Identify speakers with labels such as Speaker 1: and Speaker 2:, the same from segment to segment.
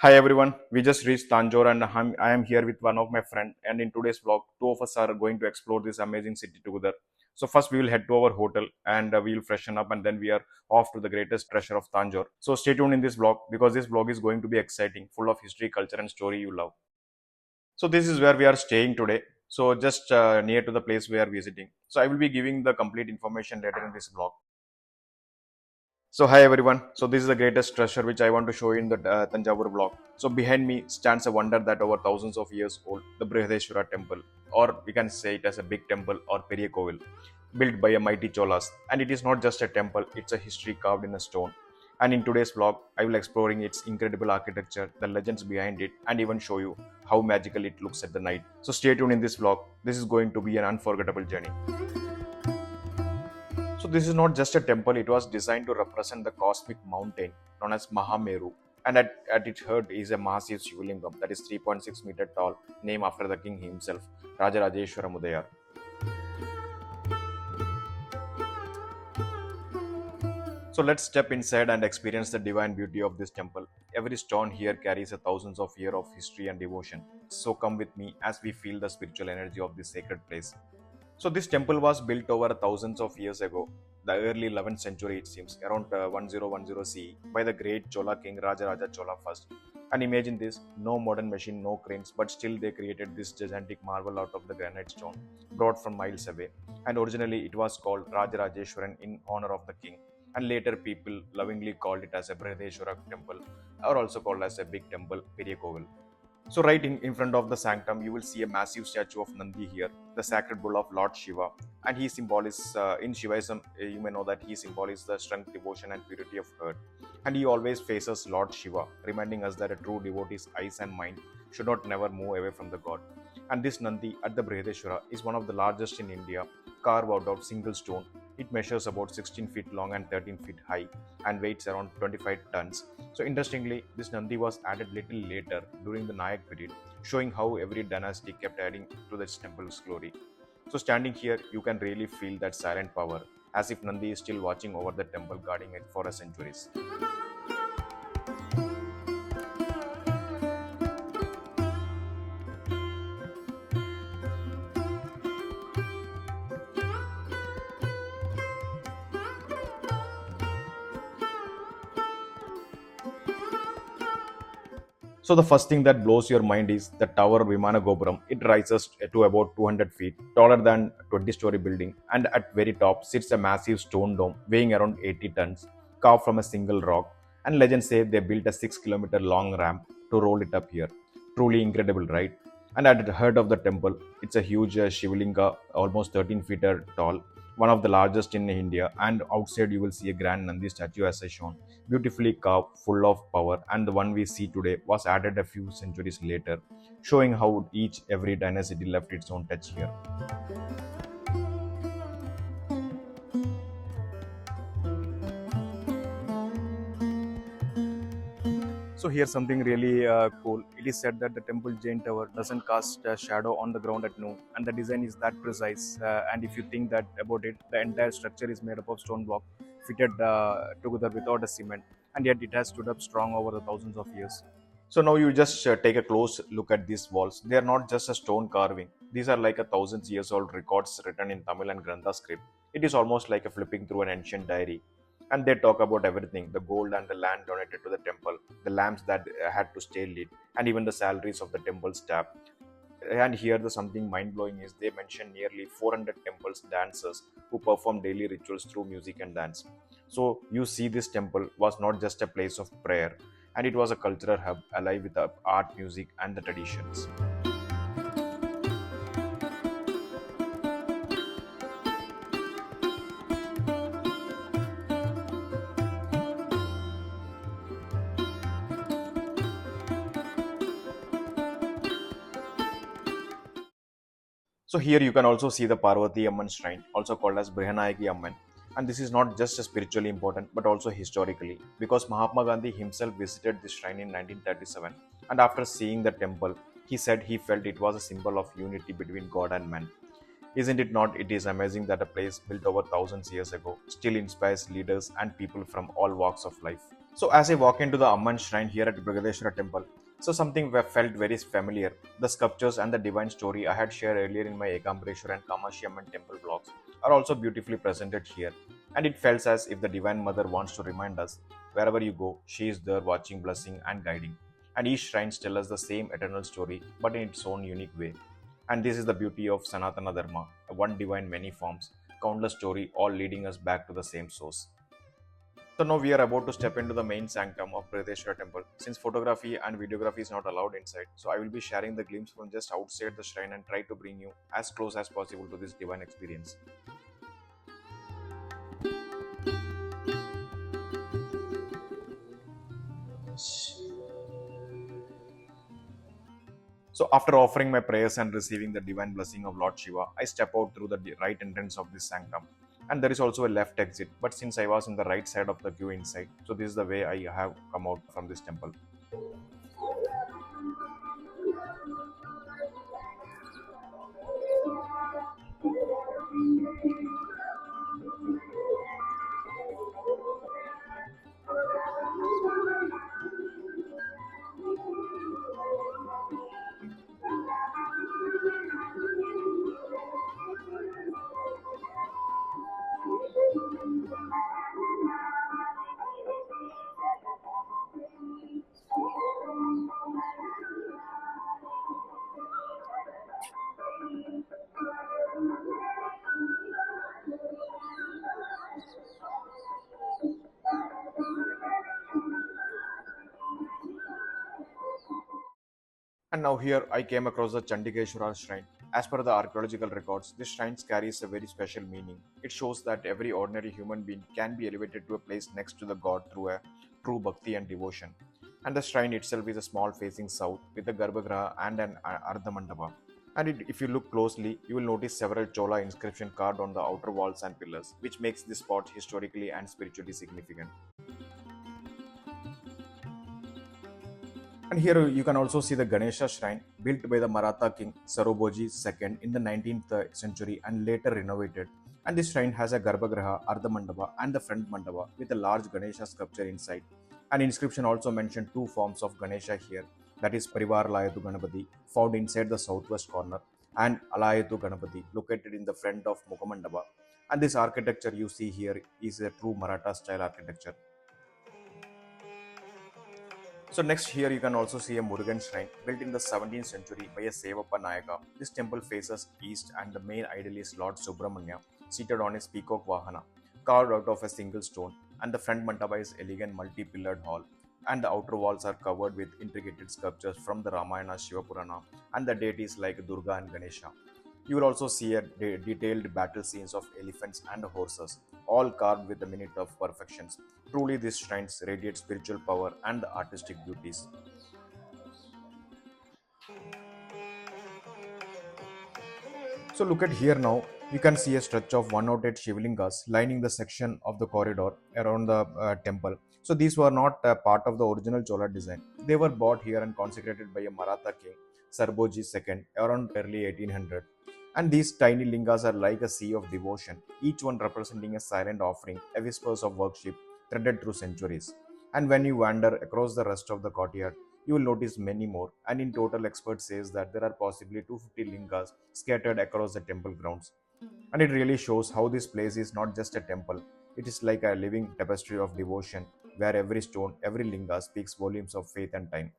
Speaker 1: Hi everyone, we just reached Tanjore and I am here with one of my friend and in today's vlog, two of us are going to explore this amazing city together. So first we will head to our hotel and we will freshen up and then we are off to the greatest treasure of Tanjore. So stay tuned in this vlog because this vlog is going to be exciting, full of history, culture and story you love. So this is where we are staying today. So just near to the place we are visiting. So I will be giving the complete information later in this vlog. So hi everyone. So this is the greatest treasure which I want to show you in the Thanjavur block. So behind me stands a wonder that over thousands of years old, the Brihadeeswara Temple, or we can say it as a big temple or Periyakovil, built by a mighty Cholas. And it is not just a temple; it's a history carved in a stone. And in today's vlog, I will exploring its incredible architecture, the legends behind it, and even show you how magical it looks at the night. So stay tuned in this vlog. This is going to be an unforgettable journey. So this is not just a temple, it was designed to represent the cosmic mountain known as Mahameru. And at its heart is a massive Shivlingam that is 3.6 meter tall, named after the king himself, Rajarajeshwara Mudaya. So let's step inside and experience the divine beauty of this temple. Every stone here carries a thousands of years of history and devotion. So come with me as we feel the spiritual energy of this sacred place. So this temple was built over thousands of years ago, the early 11th century it seems, around 1010 CE, by the great Chola king Rajaraja Chola first. And imagine this, no modern machine, no cranes, but still they created this gigantic marvel out of the granite stone, brought from miles away. And originally it was called Rajarajeshwaran in honor of the king. And later people lovingly called it as a Brihadeeswara temple, or also called as a big temple, Periyakovil. So right in front of the sanctum, you will see a massive statue of Nandi here, the sacred bull of Lord Shiva. And he symbolizes, in Shivaism, you may know that he symbolizes the strength, devotion and purity of heart. And he always faces Lord Shiva, reminding us that a true devotee's eyes and mind should not never move away from the god. And this Nandi at the Brihadeshwara is one of the largest in India, carved out of single stone. It measures about 16 feet long and 13 feet high and weighs around 25 tons. So interestingly, this Nandi was added little later during the Nayak period, showing how every dynasty kept adding to this temple's glory. So standing here, you can really feel that silent power, as if Nandi is still watching over the temple, guarding it for centuries. So the first thing that blows your mind is the tower Vimana Gopuram. It rises to about 200 feet, taller than a 20-story building, and at very top sits a massive stone dome weighing around 80 tons, carved from a single rock. And legends say they built a 6-kilometer long ramp to roll it up here. Truly incredible, right? And at the heart of the temple, it's a huge Shivlinga, almost 13 feet tall, one of the largest in India. And outside, you will see a grand Nandi statue, as I shown, beautifully carved, full of power. And the one we see today was added a few centuries later, showing how each every dynasty left its own touch here. So here's something really cool. It is said that the temple Jain Tower doesn't cast a shadow on the ground at noon, and the design is that precise. And if you think that about it, the entire structure is made up of stone block, fitted together without a cement, and yet it has stood up strong over the thousands of years. So now you just take a close look at these walls. They are not just a stone carving. These are like a thousands years old records written in Tamil and Grantha script. It is almost like a flipping through an ancient diary. And they talk about everything, the gold and the land donated to the temple, the lamps that had to stay lit, and even the salaries of the temple staff. And here the something mind blowing is they mention nearly 400 temples dancers who perform daily rituals through music and dance. So you see, this temple was not just a place of prayer, and it was a cultural hub alive with the art, music, and the traditions. So here you can also see the Parvati Amman shrine, also called as Brihanayaki Amman. And this is not just spiritually important but also historically, because Mahatma Gandhi himself visited this shrine in 1937, and after seeing the temple, he said he felt it was a symbol of unity between God and man. Isn't it not? It is amazing that a place built over thousands years ago still inspires leaders and people from all walks of life. So as I walk into the Amman shrine here at Brihadeeswara Temple, so something felt very familiar. The sculptures and the divine story I had shared earlier in my Ekambreshwar and Kamashi Amman temple vlogs are also beautifully presented here. And it felt as if the Divine Mother wants to remind us, wherever you go, she is there watching, blessing and guiding. And each shrine tells us the same eternal story, but in its own unique way. And this is the beauty of Sanatana Dharma, one divine many forms, countless story, all leading us back to the same source. So now we are about to step into the main sanctum of Brihadeeswara Temple. Since photography and videography is not allowed inside, so I will be sharing the glimpse from just outside the shrine and try to bring you as close as possible to this divine experience. So after offering my prayers and receiving the divine blessing of Lord Shiva, I step out through the right entrance of this sanctum. And there is also a left exit, but since I was in the right side of the queue inside, so this is the way I have come out from this temple. And now here I came across the Chandikeshwara shrine. As per the archaeological records, this shrine carries a very special meaning. It shows that every ordinary human being can be elevated to a place next to the god through a true bhakti and devotion. And the shrine itself is a small facing south with a garbhagriha and an ardhamandapa. And if you look closely, you will notice several Chola inscriptions carved on the outer walls and pillars, which makes this spot historically and spiritually significant. And here you can also see the Ganesha shrine built by the Maratha king Sarobhoji II in the 19th century and later renovated. And this shrine has a Garbhagriha, Ardha Mandapa and the front Mandapa with a large Ganesha sculpture inside. An inscription also mentioned two forms of Ganesha here, that is Parivar Layatu Ganapati found inside the southwest corner and Alayatu Ganapati located in the front of Mukhamandapa. And this architecture you see here is a true Maratha style architecture. So next here you can also see a Murugan shrine built in the 17th century by a Sevappa Nayaka. This temple faces east and the main idol is Lord Subramanya seated on his peacock Vahana carved out of a single stone, and the front mandapa is elegant multi-pillared hall, and the outer walls are covered with intricate sculptures from the Ramayana, Shiva Purana and the deities like Durga and Ganesha. You will also see a detailed battle scenes of elephants and horses, all carved with a minute of perfections. Truly, these shrines radiate spiritual power and the artistic beauties. So look at here now. You can see a stretch of 108 Shivlingas lining the section of the corridor around the temple. So these were not part of the original Chola design. They were bought here and consecrated by a Maratha king, Sarboji II, around early 1800. And these tiny lingas are like a sea of devotion, each one representing a silent offering, a whispers of worship threaded through centuries. And when you wander across the rest of the courtyard, you will notice many more. And in total, expert says that there are possibly 250 lingas scattered across the temple grounds. And it really shows how this place is not just a temple, it is like a living tapestry of devotion where every stone, every linga speaks volumes of faith and time.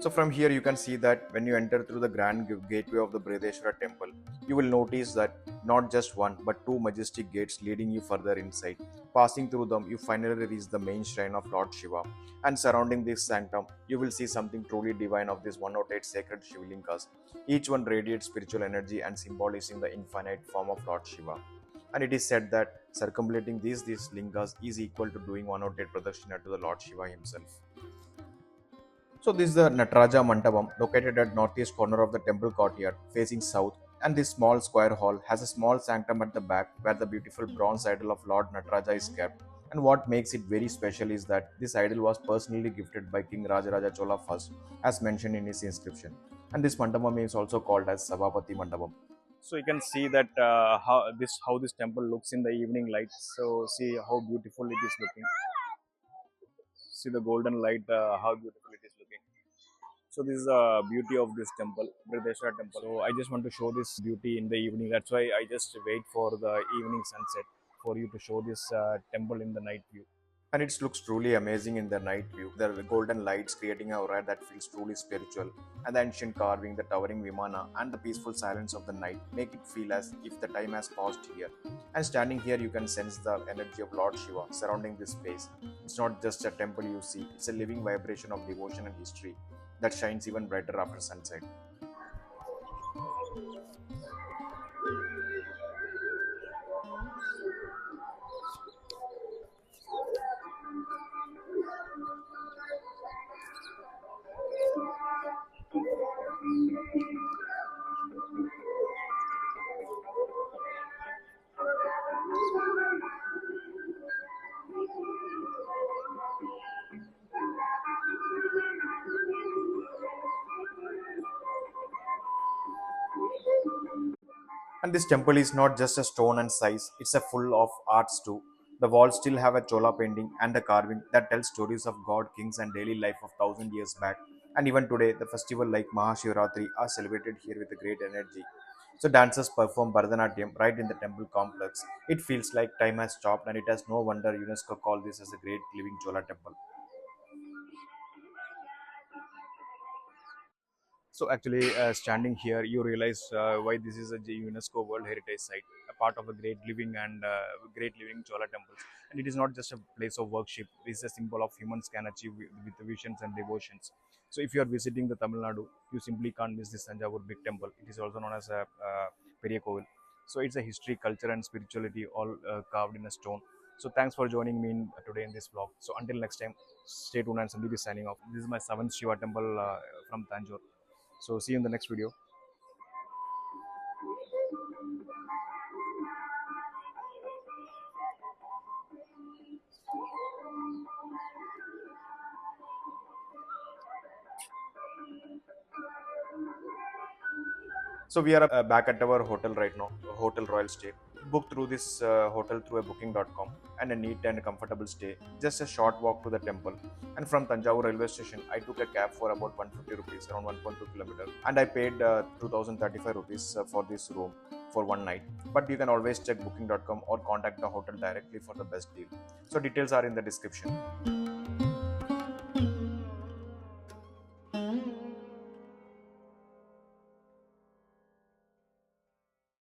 Speaker 1: So from here you can see that when you enter through the grand gateway of the Brihadeeswara temple, you will notice that not just one but two majestic gates leading you further inside. Passing through them, you finally reach the main shrine of Lord Shiva. And surrounding this sanctum, you will see something truly divine of these 108 sacred Shivlingas. Each one radiates spiritual energy and symbolizing the infinite form of Lord Shiva. And it is said that circumambulating these lingas is equal to doing 108 pradakshina to the Lord Shiva himself. So this is the Nataraja Mandapam located at northeast corner of the temple courtyard facing south, and this small square hall has a small sanctum at the back where the beautiful bronze idol of Lord Nataraja is kept. And what makes it very special is that this idol was personally gifted by King Rajaraja Chola I as mentioned in his inscription. And this mandapam is also called as Savapati Mandapam. So you can see that how this temple looks in the evening light. So see how beautiful it is looking. See the golden light, how beautiful it is looking. So this is the beauty of this temple, Brihadeeswara Temple. So I just want to show this beauty in the evening. That's why I just wait for the evening sunset for you to show this temple in the night view. And it looks truly amazing in the night view. The golden lights creating a aura that feels truly spiritual, and the ancient carving, the towering Vimana, and the peaceful silence of the night make it feel as if the time has paused here. And standing here, you can sense the energy of Lord Shiva surrounding this space. It's not just a temple you see, it's a living vibration of devotion and history that shines even brighter after sunset. And this temple is not just a stone and size, it's a full of arts too. The walls still have a Chola painting and a carving that tells stories of God, kings, and daily life of 1,000 years back. And even today, the festival like Mahashivratri are celebrated here with a great energy. So dancers perform Bharatanatyam right in the temple complex. It feels like time has stopped, and it has no wonder UNESCO called this as a great living Chola temple. So actually, standing here, you realize why this is a UNESCO World Heritage Site, a part of a great living Chola temples. And it is not just a place of worship; it is a symbol of humans can achieve with visions and devotions. So if you are visiting the Tamil Nadu, you simply can't miss this Tanjavur Big Temple. It is also known as a Periyakovil. So it's a history, culture, and spirituality all carved in a stone. So thanks for joining me today in this vlog. So until next time, stay tuned and Sandeep is signing off. This is my seventh Shiva temple from Tanjore. So see you in the next video. So we are back at our hotel right now, Hotel Royal Stay. Booked through this hotel through a booking.com and a neat and comfortable stay. Just a short walk to the temple. And from Tanjavur railway station, I took a cab for about 150 rupees, around 1.2 kilometers. And I paid 2035 rupees for this room for one night. But you can always check booking.com or contact the hotel directly for the best deal. So details are in the description.